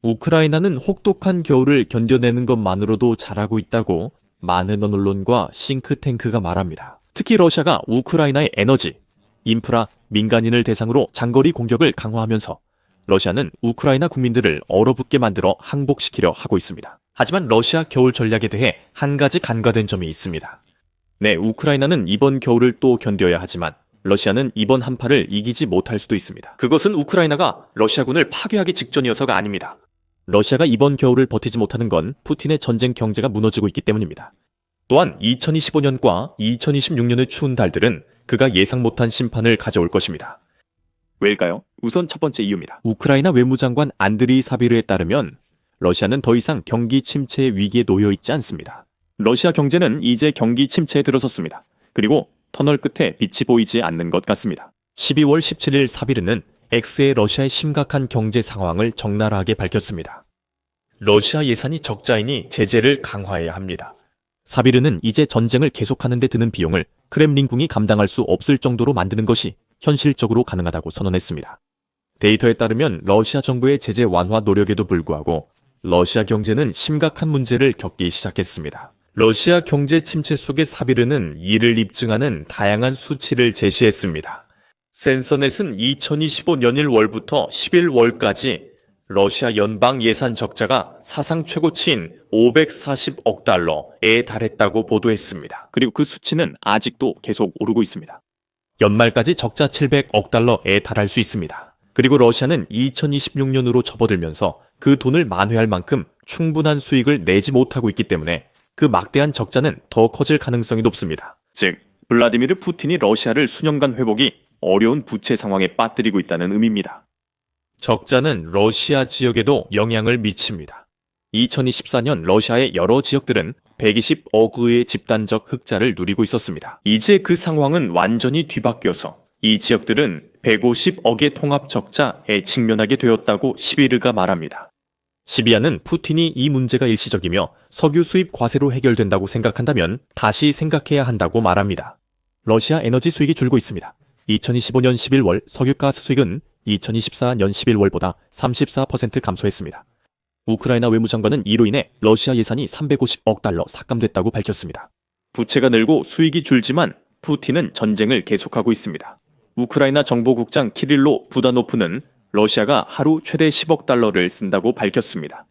우크라이나는 혹독한 겨울을 견뎌내는 것만으로도 잘하고 있다고 많은 언론과 싱크탱크가 말합니다. 특히 러시아가 우크라이나의 에너지, 인프라, 민간인을 대상으로 장거리 공격을 강화하면서 러시아는 우크라이나 국민들을 얼어붙게 만들어 항복시키려 하고 있습니다. 하지만 러시아 겨울 전략에 대해 한 가지 간과된 점이 있습니다. 네, 우크라이나는 이번 겨울을 또 견뎌야 하지만 러시아는 이번 한파를 이기지 못할 수도 있습니다. 그것은 우크라이나가 러시아군을 파괴하기 직전이어서가 아닙니다. 러시아가 이번 겨울을 버티지 못하는 건 푸틴의 전쟁 경제가 무너지고 있기 때문입니다. 또한 2025년과 2026년의 추운 달들은 그가 예상 못한 심판을 가져올 것입니다. 왜일까요? 우선 첫 번째 이유입니다. 우크라이나 외무장관 안드리이 사비르에 따르면 러시아는 더 이상 경기 침체의 위기에 놓여 있지 않습니다. 러시아 경제는 이제 경기 침체에 들어섰습니다. 그리고 터널 끝에 빛이 보이지 않는 것 같습니다. 12월 17일 사비르는 X의 러시아의 심각한 경제 상황을 적나라하게 밝혔습니다. 러시아 예산이 적자이니 제재를 강화해야 합니다. 사비르는 이제 전쟁을 계속하는 데 드는 비용을 크렘린궁이 감당할 수 없을 정도로 만드는 것이 현실적으로 가능하다고 선언했습니다. 데이터에 따르면 러시아 정부의 제재 완화 노력에도 불구하고 러시아 경제는 심각한 문제를 겪기 시작했습니다. 러시아 경제 침체 속의 사비르는 이를 입증하는 다양한 수치를 제시했습니다. 센서넷은 2025년 1월부터 11월까지 러시아 연방 예산 적자가 사상 최고치인 540억 달러에 달했다고 보도했습니다. 그리고 그 수치는 아직도 계속 오르고 있습니다. 연말까지 적자 700억 달러에 달할 수 있습니다. 그리고 러시아는 2026년으로 접어들면서 그 돈을 만회할 만큼 충분한 수익을 내지 못하고 있기 때문에 그 막대한 적자는 더 커질 가능성이 높습니다. 즉, 블라디미르 푸틴이 러시아를 수년간 회복이 어려운 부채 상황에 빠뜨리고 있다는 의미입니다. 적자는 러시아 지역에도 영향을 미칩니다. 2024년 러시아의 여러 지역들은 120억의 집단적 흑자를 누리고 있었습니다. 이제 그 상황은 완전히 뒤바뀌어서 이 지역들은 150억의 통합 적자에 직면하게 되었다고 시비르가 말합니다. 시비아는 푸틴이 이 문제가 일시적이며 석유 수입 과세로 해결된다고 생각한다면 다시 생각해야 한다고 말합니다. 러시아 에너지 수익이 줄고 있습니다. 2025년 11월 석유가스 수익은 2024년 11월보다 34% 감소했습니다. 우크라이나 외무장관은 이로 인해 러시아 예산이 350억 달러 삭감됐다고 밝혔습니다. 부채가 늘고 수익이 줄지만 푸틴은 전쟁을 계속하고 있습니다. 우크라이나 정보국장 키릴로 부다노프는 러시아가 하루 최대 10억 달러를 쓴다고 밝혔습니다.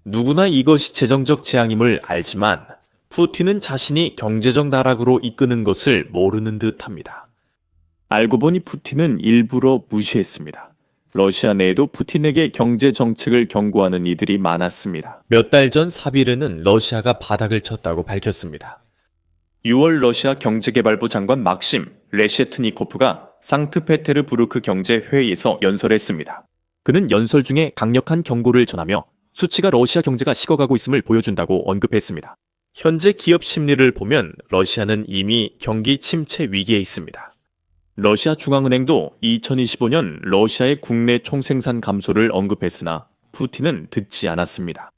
누구나 이것이 재정적 재앙임을 알지만 푸틴은 자신이 경제적 나락으로 이끄는 것을 모르는 듯합니다. 알고 보니 푸틴은 일부러 무시했습니다. 러시아 내에도 푸틴에게 경제 정책을 경고하는 이들이 많았습니다. 몇 달 전 사비르는 러시아가 바닥을 쳤다고 밝혔습니다. 6월 러시아 경제개발부 장관 막심 레셰트니코프가 상트페테르부르크 경제회의에서 연설했습니다. 그는 연설 중에 강력한 경고를 전하며 수치가 러시아 경제가 식어가고 있음을 보여준다고 언급했습니다. 현재 기업 심리를 보면 러시아는 이미 경기 침체 위기에 있습니다. 러시아 중앙은행도 2025년 러시아의 국내 총생산 감소를 언급했으나 푸틴은 듣지 않았습니다.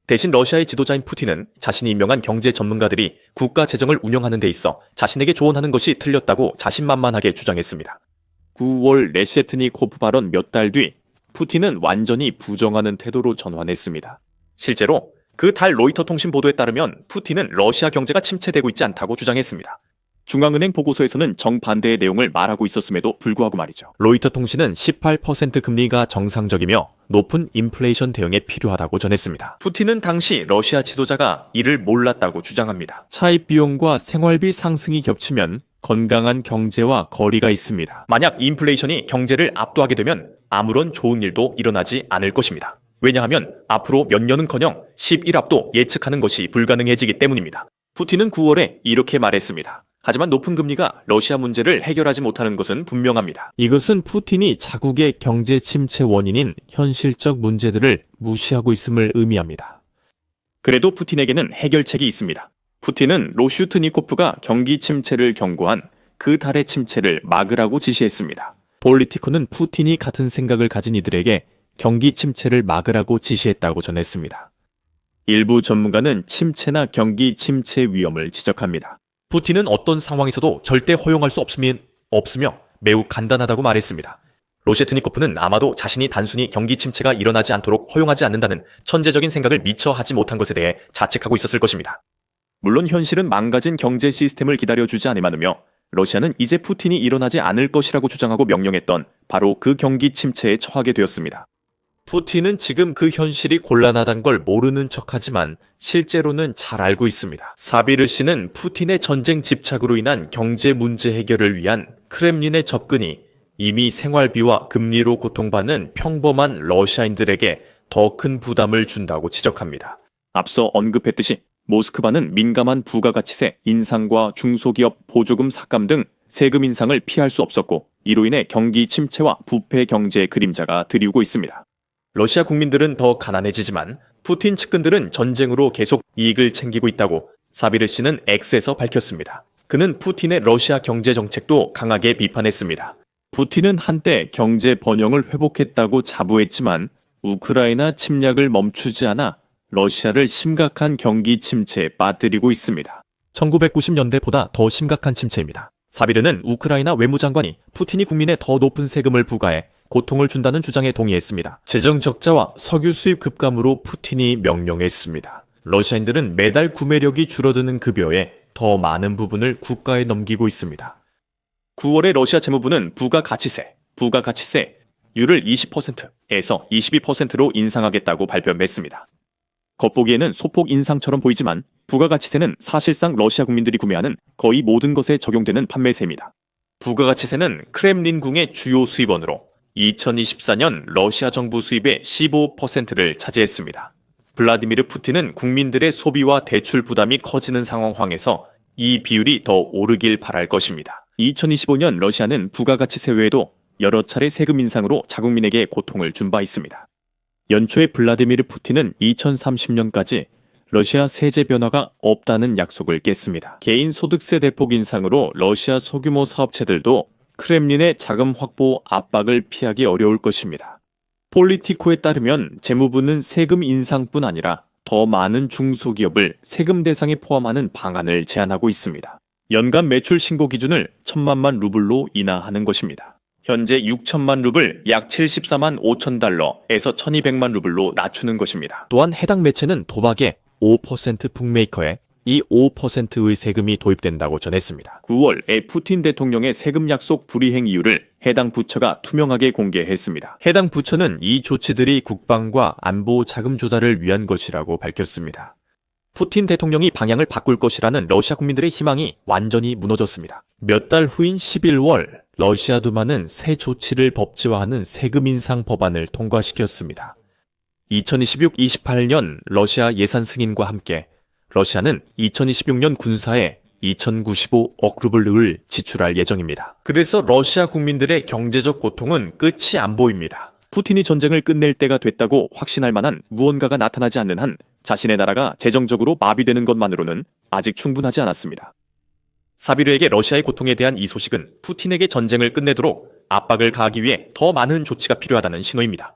대신 러시아의 지도자인 푸틴은 자신이 임명한 경제 전문가들이 국가 재정을 운영하는 데 있어 자신에게 조언하는 것이 틀렸다고 자신만만하게 주장했습니다. 9월 레셰트니코프 발언 몇 달 뒤 푸틴은 완전히 부정하는 태도로 전환했습니다. 실제로 그 달 로이터 통신 보도에 따르면 푸틴은 러시아 경제가 침체되고 있지 않다고 주장했습니다. 중앙은행 보고서에서는 정반대의 내용을 말하고 있었음에도 불구하고 말이죠. 로이터 통신은 18% 금리가 정상적이며 높은 인플레이션 대응에 필요하다고 전했습니다. 푸틴은 당시 러시아 지도자가 이를 몰랐다고 주장합니다. 차입 비용과 생활비 상승이 겹치면 건강한 경제와 거리가 있습니다. 만약 인플레이션이 경제를 압도하게 되면 아무런 좋은 일도 일어나지 않을 것입니다. 왜냐하면 앞으로 몇 년은커녕 11압도 예측하는 것이 불가능해지기 때문입니다. 푸틴은 9월에 이렇게 말했습니다. 하지만 높은 금리가 러시아 문제를 해결하지 못하는 것은 분명합니다. 이것은 푸틴이 자국의 경제 침체 원인인 현실적 문제들을 무시하고 있음을 의미합니다. 그래도 푸틴에게는 해결책이 있습니다. 푸틴은 로슈트니코프가 경기 침체를 경고한 그 달의 침체를 막으라고 지시했습니다. 폴리티코는 푸틴이 같은 생각을 가진 이들에게 경기 침체를 막으라고 지시했다고 전했습니다. 일부 전문가는 침체나 경기 침체 위험을 지적합니다. 푸틴은 어떤 상황에서도 절대 허용할 수 없으며 매우 간단하다고 말했습니다. 로셰트니코프는 아마도 자신이 단순히 경기 침체가 일어나지 않도록 허용하지 않는다는 천재적인 생각을 미처 하지 못한 것에 대해 자책하고 있었을 것입니다. 물론 현실은 망가진 경제 시스템을 기다려주지 않으며 러시아는 이제 푸틴이 일어나지 않을 것이라고 주장하고 명령했던 바로 그 경기 침체에 처하게 되었습니다. 푸틴은 지금 그 현실이 곤란하단 걸 모르는 척하지만 실제로는 잘 알고 있습니다. 사비르 씨는 푸틴의 전쟁 집착으로 인한 경제 문제 해결을 위한 크렘린의 접근이 이미 생활비와 금리로 고통받는 평범한 러시아인들에게 더 큰 부담을 준다고 지적합니다. 앞서 언급했듯이 모스크바는 민감한 부가가치세 인상과 중소기업 보조금 삭감 등 세금 인상을 피할 수 없었고 이로 인해 경기 침체와 부패 경제의 그림자가 드리우고 있습니다. 러시아 국민들은 더 가난해지지만 푸틴 측근들은 전쟁으로 계속 이익을 챙기고 있다고 사비르 씨는 X에서 밝혔습니다. 그는 푸틴의 러시아 경제 정책도 강하게 비판했습니다. 푸틴은 한때 경제 번영을 회복했다고 자부했지만 우크라이나 침략을 멈추지 않아 러시아를 심각한 경기 침체에 빠뜨리고 있습니다. 1990년대보다 더 심각한 침체입니다. 사비르는 우크라이나 외무장관이 푸틴이 국민에 더 높은 세금을 부과해 고통을 준다는 주장에 동의했습니다. 재정 적자와 석유 수입 급감으로 푸틴이 명령했습니다. 러시아인들은 매달 구매력이 줄어드는 급여에 더 많은 부분을 국가에 넘기고 있습니다. 9월에 러시아 재무부는 부가가치세율을 20%에서 22%로 인상하겠다고 발표했습니다. 겉보기에는 소폭 인상처럼 보이지만 부가가치세는 사실상 러시아 국민들이 구매하는 거의 모든 것에 적용되는 판매세입니다. 부가가치세는 크렘린궁의 주요 수입원으로 2024년 러시아 정부 수입의 15%를 차지했습니다. 블라디미르 푸틴은 국민들의 소비와 대출 부담이 커지는 상황에서 이 비율이 더 오르길 바랄 것입니다. 2025년 러시아는 부가가치세 외에도 여러 차례 세금 인상으로 자국민에게 고통을 준 바 있습니다. 연초에 블라디미르 푸틴은 2030년까지 러시아 세제 변화가 없다는 약속을 깼습니다. 개인 소득세 대폭 인상으로 러시아 소규모 사업체들도 크렘린의 자금 확보 압박을 피하기 어려울 것입니다. 폴리티코에 따르면 재무부는 세금 인상뿐 아니라 더 많은 중소기업을 세금 대상에 포함하는 방안을 제안하고 있습니다. 연간 매출 신고 기준을 1,000만 루블로 인하하는 것입니다. 현재 6천만 루블 약 74만 5천 달러에서 1,200만 루블로 낮추는 것입니다. 또한 해당 매체는 도박에 5% 북메이커에 이 5%의 세금이 도입된다고 전했습니다. 9월에 푸틴 대통령의 세금 약속 불이행 이유를 해당 부처가 투명하게 공개했습니다. 해당 부처는 이 조치들이 국방과 안보 자금 조달을 위한 것이라고 밝혔습니다. 푸틴 대통령이 방향을 바꿀 것이라는 러시아 국민들의 희망이 완전히 무너졌습니다. 몇 달 후인 11월 러시아 두마는 새 조치를 법제화하는 세금 인상 법안을 통과시켰습니다. 2026-28년 러시아 예산 승인과 함께 러시아는 2026년 군사에 2,095억 루블을 지출할 예정입니다. 그래서 러시아 국민들의 경제적 고통은 끝이 안 보입니다. 푸틴이 전쟁을 끝낼 때가 됐다고 확신할 만한 무언가가 나타나지 않는 한 자신의 나라가 재정적으로 마비되는 것만으로는 아직 충분하지 않았습니다. 사비르에게 러시아의 고통에 대한 이 소식은 푸틴에게 전쟁을 끝내도록 압박을 가하기 위해 더 많은 조치가 필요하다는 신호입니다.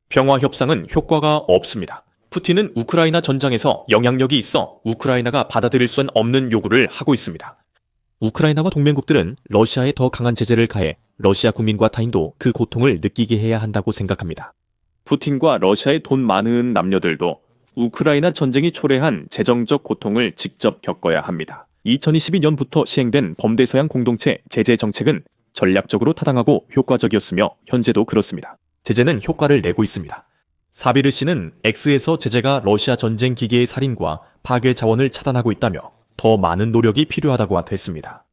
평화 협상은 효과가 없습니다. 푸틴은 우크라이나 전장에서 영향력이 있어 우크라이나가 받아들일 수 없는 요구를 하고 있습니다. 우크라이나와 동맹국들은 러시아에 더 강한 제재를 가해 러시아 국민과 타인도 그 고통을 느끼게 해야 한다고 생각합니다. 푸틴과 러시아의 돈 많은 남녀들도 우크라이나 전쟁이 초래한 재정적 고통을 직접 겪어야 합니다. 2022년부터 시행된 범대서양 공동체 제재 정책은 전략적으로 타당하고 효과적이었으며 현재도 그렇습니다. 제재는 효과를 내고 있습니다. 사비르 씨는 X에서 제재가 러시아 전쟁 기계의 살인과 파괴 자원을 차단하고 있다며 더 많은 노력이 필요하다고 했습니다.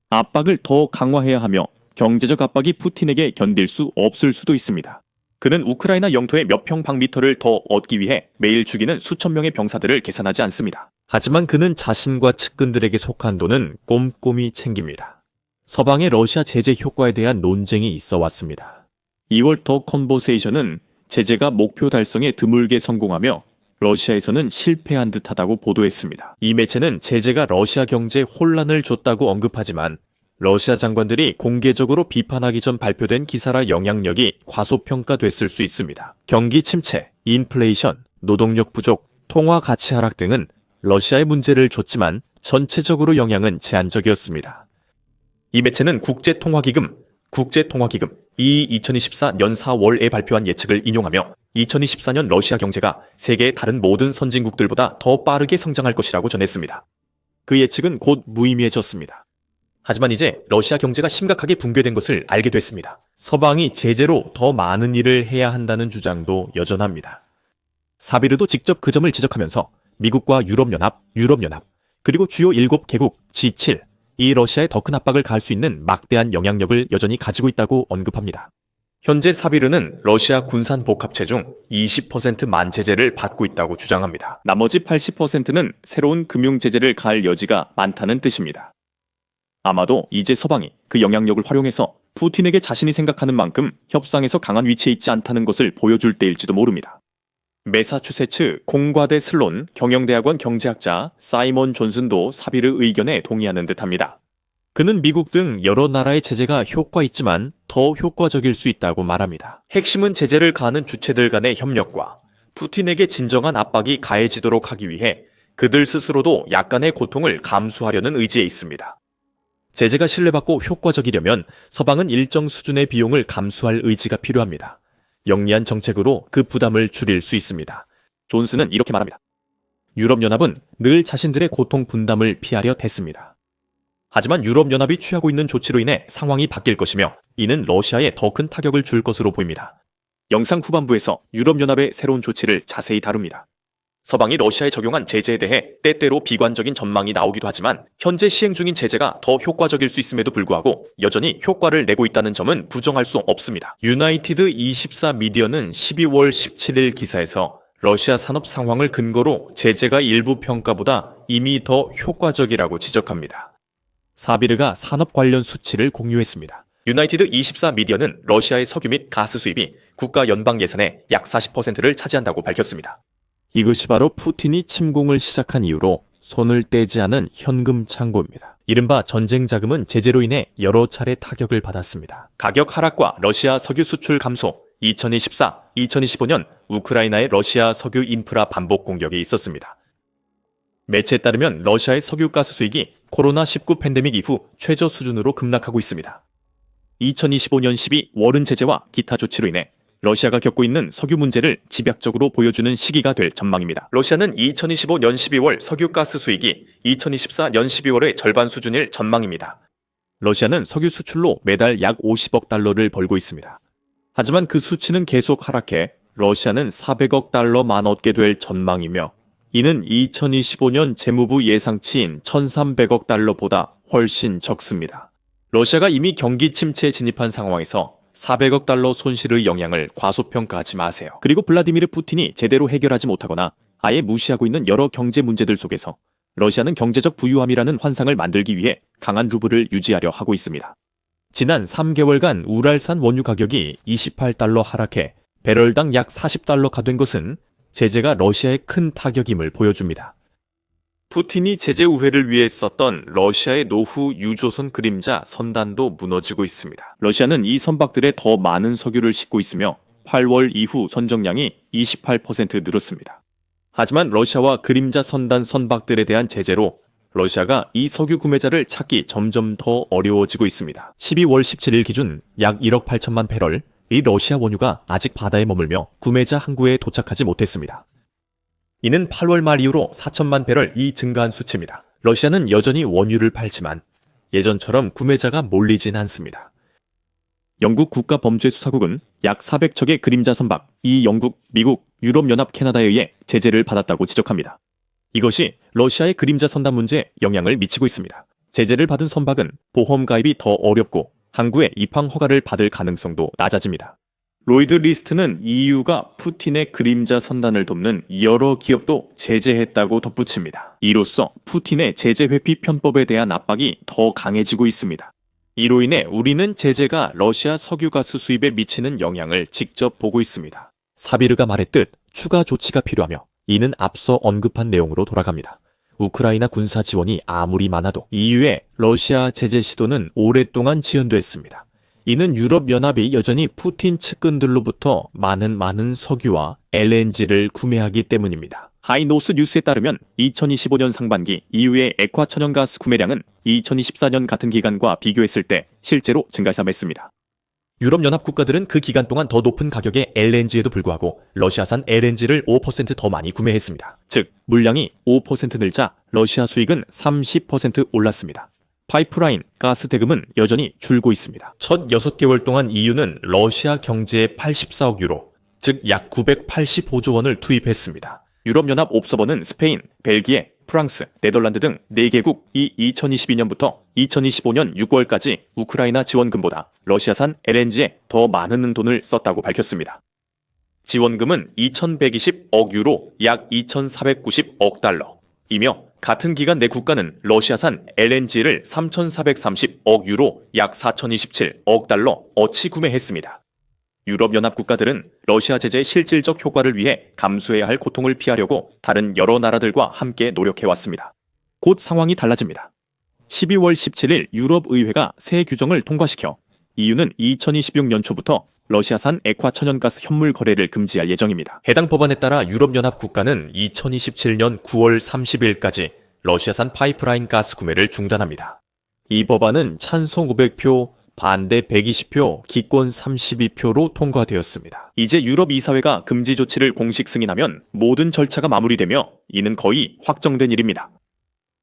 압박을 더 강화해야 하며 경제적 압박이 푸틴에게 견딜 수 없을 수도 있습니다. 그는 우크라이나 영토의 몇 평방미터를 더 얻기 위해 매일 죽이는 수천 명의 병사들을 계산하지 않습니다. 하지만 그는 자신과 측근들에게 속한 돈은 꼼꼼히 챙깁니다. 서방의 러시아 제재 효과에 대한 논쟁이 있어 왔습니다. 2월 더 컨버세이션은 제재가 목표 달성에 드물게 성공하며 러시아에서는 실패한 듯하다고 보도했습니다. 이 매체는 제재가 러시아 경제에 혼란을 줬다고 언급하지만 러시아 장관들이 공개적으로 비판하기 전 발표된 기사라 영향력이 과소평가됐을 수 있습니다. 경기 침체, 인플레이션, 노동력 부족, 통화 가치 하락 등은 러시아에 문제를 줬지만 전체적으로 영향은 제한적이었습니다. 이 매체는 국제통화기금 이 2024년 4월에 발표한 예측을 인용하며 2024년 러시아 경제가 세계의 다른 모든 선진국들보다 더 빠르게 성장할 것이라고 전했습니다. 그 예측은 곧 무의미해졌습니다. 하지만 이제 러시아 경제가 심각하게 붕괴된 것을 알게 됐습니다. 서방이 제재로 더 많은 일을 해야 한다는 주장도 여전합니다. 사비르도 직접 그 점을 지적하면서 미국과 유럽연합, 그리고 주요 7개국 G7, 이 러시아에 더 큰 압박을 가할 수 있는 막대한 영향력을 여전히 가지고 있다고 언급합니다. 현재 사비르는 러시아 군산 복합체 중 20%만 제재를 받고 있다고 주장합니다. 나머지 80%는 새로운 금융 제재를 가할 여지가 많다는 뜻입니다. 아마도 이제 서방이 그 영향력을 활용해서 푸틴에게 자신이 생각하는 만큼 협상에서 강한 위치에 있지 않다는 것을 보여줄 때일지도 모릅니다. 매사추세츠 공과대 슬론 경영대학원 경제학자 사이먼 존슨도 사비르 의견에 동의하는 듯합니다. 그는 미국 등 여러 나라의 제재가 효과 있지만 더 효과적일 수 있다고 말합니다. 핵심은 제재를 가하는 주체들 간의 협력과 푸틴에게 진정한 압박이 가해지도록 하기 위해 그들 스스로도 약간의 고통을 감수하려는 의지에 있습니다. 제재가 신뢰받고 효과적이려면 서방은 일정 수준의 비용을 감수할 의지가 필요합니다. 영리한 정책으로 그 부담을 줄일 수 있습니다. 존슨은 이렇게 말합니다. 유럽연합은 늘 자신들의 고통 분담을 피하려 했습니다. 하지만 유럽연합이 취하고 있는 조치로 인해 상황이 바뀔 것이며 이는 러시아에 더 큰 타격을 줄 것으로 보입니다. 영상 후반부에서 유럽연합의 새로운 조치를 자세히 다룹니다. 서방이 러시아에 적용한 제재에 대해 때때로 비관적인 전망이 나오기도 하지만 현재 시행 중인 제재가 더 효과적일 수 있음에도 불구하고 여전히 효과를 내고 있다는 점은 부정할 수 없습니다. 유나이티드 24 미디어는 12월 17일 기사에서 러시아 산업 상황을 근거로 제재가 일부 평가보다 이미 더 효과적이라고 지적합니다. 사비르가 산업 관련 수치를 공유했습니다. 유나이티드 24 미디어는 러시아의 석유 및 가스 수입이 국가 연방 예산의 약 40%를 차지한다고 밝혔습니다. 이것이 바로 푸틴이 침공을 시작한 이후로 손을 떼지 않은 현금 창고입니다. 이른바 전쟁 자금은 제재로 인해 여러 차례 타격을 받았습니다. 가격 하락과 러시아 석유 수출 감소, 2024, 2025년 우크라이나의 러시아 석유 인프라 반복 공격이 있었습니다. 매체에 따르면 러시아의 석유 가스 수익이 코로나19 팬데믹 이후 최저 수준으로 급락하고 있습니다. 2025년 12 월은 제재와 기타 조치로 인해 러시아가 겪고 있는 석유 문제를 집약적으로 보여주는 시기가 될 전망입니다. 러시아는 2025년 12월 석유가스 수익이 2024년 12월의 절반 수준일 전망입니다. 러시아는 석유 수출로 매달 약 50억 달러를 벌고 있습니다. 하지만 그 수치는 계속 하락해 러시아는 400억 달러만 얻게 될 전망이며 이는 2025년 재무부 예상치인 1,300억 달러보다 훨씬 적습니다. 러시아가 이미 경기 침체에 진입한 상황에서 400억 달러 손실의 영향을 과소평가하지 마세요. 그리고 블라디미르 푸틴이 제대로 해결하지 못하거나 아예 무시하고 있는 여러 경제 문제들 속에서 러시아는 경제적 부유함이라는 환상을 만들기 위해 강한 루블을 유지하려 하고 있습니다. 지난 3개월간 우랄산 원유 가격이 28달러 하락해 배럴당 약 40달러가 된 것은 제재가 러시아에 큰 타격임을 보여줍니다. 푸틴이 제재 우회를 위해 썼던 러시아의 노후 유조선 그림자 선단도 무너지고 있습니다. 러시아는 이 선박들에 더 많은 석유를 싣고 있으며 8월 이후 선정량이 28% 늘었습니다. 하지만 러시아와 그림자 선단 선박들에 대한 제재로 러시아가 이 석유 구매자를 찾기 점점 더 어려워지고 있습니다. 12월 17일 기준 약 1억 8천만 배럴, 이 러시아 원유가 아직 바다에 머물며 구매자 항구에 도착하지 못했습니다. 이는 8월 말 이후로 4천만 배럴이 증가한 수치입니다. 러시아는 여전히 원유를 팔지만 예전처럼 구매자가 몰리진 않습니다. 영국 국가범죄수사국은 약 400척의 그림자 선박, 이 영국, 미국, 유럽연합, 캐나다에 의해 제재를 받았다고 지적합니다. 이것이 러시아의 그림자 선단 문제에 영향을 미치고 있습니다. 제재를 받은 선박은 보험 가입이 더 어렵고 항구에 입항 허가를 받을 가능성도 낮아집니다. 로이드 리스트는 EU가 푸틴의 그림자 선단을 돕는 여러 기업도 제재했다고 덧붙입니다. 이로써 푸틴의 제재 회피 편법에 대한 압박이 더 강해지고 있습니다. 이로 인해 우리는 제재가 러시아 석유가스 수입에 미치는 영향을 직접 보고 있습니다. 사비르가 말했듯 추가 조치가 필요하며 이는 앞서 언급한 내용으로 돌아갑니다. 우크라이나 군사 지원이 아무리 많아도 EU의 러시아 제재 시도는 오랫동안 지연됐습니다. 이는 유럽연합이 여전히 푸틴 측근들로부터 많은 석유와 LNG를 구매하기 때문입니다. 하이노스 뉴스에 따르면 2025년 상반기 EU의 액화 천연가스 구매량은 2024년 같은 기간과 비교했을 때 실제로 증가했습니다. 유럽연합 국가들은 그 기간 동안 더 높은 가격의 LNG에도 불구하고 러시아산 LNG를 5% 더 많이 구매했습니다. 즉, 물량이 5% 늘자 러시아 수익은 30% 올랐습니다. 파이프라인, 가스 대금은 여전히 줄고 있습니다. 첫 6개월 동안 EU는 러시아 경제에 84억 유로, 즉 약 985조 원을 투입했습니다. 유럽연합 옵서버는 스페인, 벨기에, 프랑스, 네덜란드 등 4개국이 2022년부터 2025년 6월까지 우크라이나 지원금보다 러시아산 LNG에 더 많은 돈을 썼다고 밝혔습니다. 지원금은 2,120억 유로, 약 2,490억 달러이며 같은 기간 내 국가는 러시아산 LNG를 3,430억 유로, 약 4,027억 달러 어치 구매했습니다. 유럽연합 국가들은 러시아 제재의 실질적 효과를 위해 감수해야 할 고통을 피하려고 다른 여러 나라들과 함께 노력해왔습니다. 곧 상황이 달라집니다. 12월 17일 유럽의회가 새 규정을 통과시켜 EU는 2026년 초부터 러시아산 액화 천연가스 현물 거래를 금지할 예정입니다. 해당 법안에 따라 유럽연합 국가는 2027년 9월 30일까지 러시아산 파이프라인 가스 구매를 중단합니다. 이 법안은 찬성 500표, 반대 120표, 기권 32표로 통과되었습니다. 이제 유럽 이사회가 금지 조치를 공식 승인하면 모든 절차가 마무리되며 이는 거의 확정된 일입니다.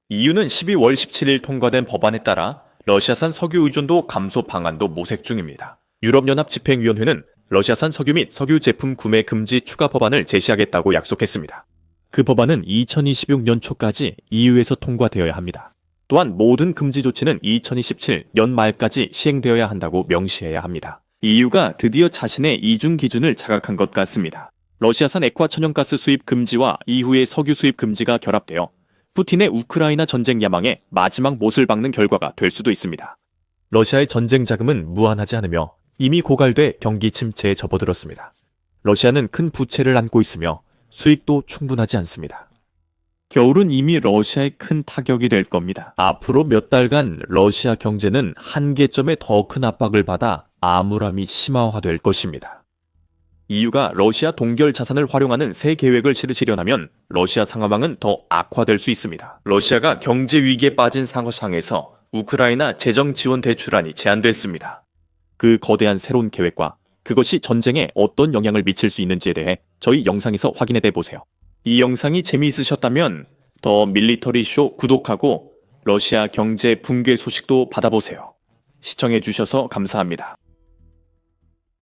EU는 12월 17일 통과된 법안에 따라 러시아산 석유 의존도 감소 방안도 모색 중입니다. 유럽연합 집행위원회는 러시아산 석유 및 석유 제품 구매 금지 추가 법안을 제시하겠다고 약속했습니다. 그 법안은 2026년 초까지 EU에서 통과되어야 합니다. 또한 모든 금지 조치는 2027년 말까지 시행되어야 한다고 명시해야 합니다. EU가 드디어 자신의 이중 기준을 자각한 것 같습니다. 러시아산 액화 천연가스 수입 금지와 이후의 석유 수입 금지가 결합되어 푸틴의 우크라이나 전쟁 야망에 마지막 못을 박는 결과가 될 수도 있습니다. 러시아의 전쟁 자금은 무한하지 않으며 이미 고갈돼 경기 침체에 접어들었습니다. 러시아는 큰 부채를 안고 있으며 수익도 충분하지 않습니다. 겨울은 이미 러시아에 큰 타격이 될 겁니다. 앞으로 몇 달간 러시아 경제는 한계점에 더 큰 압박을 받아 암울함이 심화화될 것입니다. EU가 러시아 동결 자산을 활용하는 새 계획을 실시려면 러시아 상황은 더 악화될 수 있습니다. 러시아가 경제 위기에 빠진 상황에서 우크라이나 재정 지원 대출안이 제안됐습니다. 그 거대한 새로운 계획과 그것이 전쟁에 어떤 영향을 미칠 수 있는지에 대해 저희 영상에서 확인해 보세요. 이 영상이 재미있으셨다면 더 밀리터리 쇼 구독하고 러시아 경제 붕괴 소식도 받아보세요. 시청해 주셔서 감사합니다.